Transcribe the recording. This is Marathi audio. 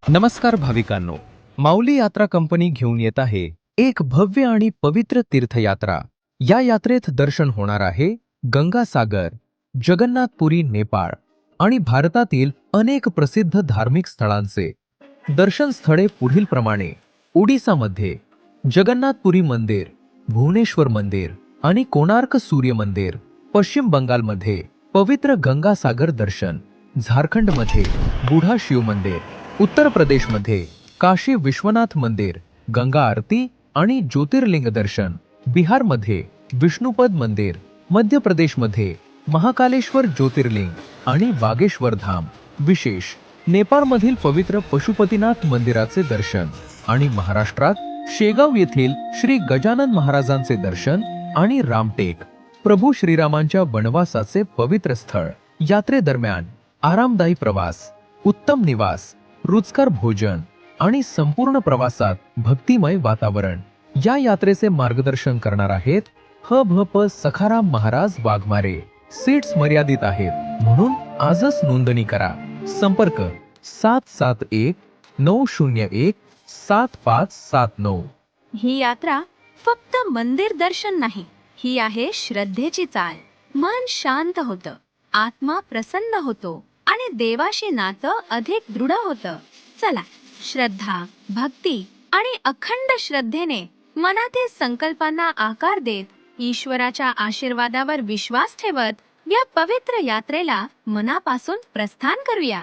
नमस्कार भाविकांनो, माऊली यात्रा कंपनी घेऊन येत आहे एक भव्य आणि पवित्र तीर्थयात्रा। या यात्रेत दर्शन होणार आहे गंगासागर, जगन्नाथपुरी नेपाळ आणि भारतातील अनेक प्रसिद्ध धार्मिक स्थळांचे। दर्शन स्थळे पुढील प्रमाणे: ओडिसामध्ये जगन्नाथपुरी मंदिर, भुवनेश्वर मंदिर आणि कोणार्क सूर्य मंदिर। पश्चिम बंगालमध्ये पवित्र गंगासागर दर्शन। झारखंडमध्ये बुढा शिव मंदिर। उत्तर प्रदेशमध्ये काशी विश्वनाथ मंदिर, गंगा आरती आणि ज्योतिर्लिंग दर्शन। बिहारमध्ये विष्णुपद मंदिर। मध्य प्रदेशमध्ये महाकालेश्वर ज्योतिर्लिंग आणि बागेश्वर धाम। विशेष: नेपाळमधील पवित्र पशुपतीनाथ मंदिराचे दर्शन आणि महाराष्ट्रात शेगाव येथील श्री गजानन महाराजांचे दर्शन आणि रामटेक, प्रभू श्रीरामांच्या वनवासाचे पवित्र स्थळ। यात्रेदरम्यान आरामदायी प्रवास, उत्तम निवास, रुचकर भोजन आणि संपूर्ण प्रवासात भक्तिमय वातावरण। या यात्रेचे मार्गदर्शन करणार आहेत ह.भ.प. सखाराम महाराज वाघमारे। सीट्स मर्यादित आहेत, म्हणून आजच नोंदणी करा। संपर्क 771-901-7579। ही यात्रा फक्त मंदिर दर्शन नाही, ही आहे श्रद्धेची चाल। मन शांत होतं, आत्मा प्रसन्न होतो आणि देवाशी नातं अधिक दृढ होतं। चला, श्रद्धा, भक्ती आणि अखंड श्रद्धेने मनातील संकल्पांना आकार देत, ईश्वराच्या आशीर्वादावर विश्वास ठेवत या पवित्र यात्रेला मनापासून प्रस्थान करूया।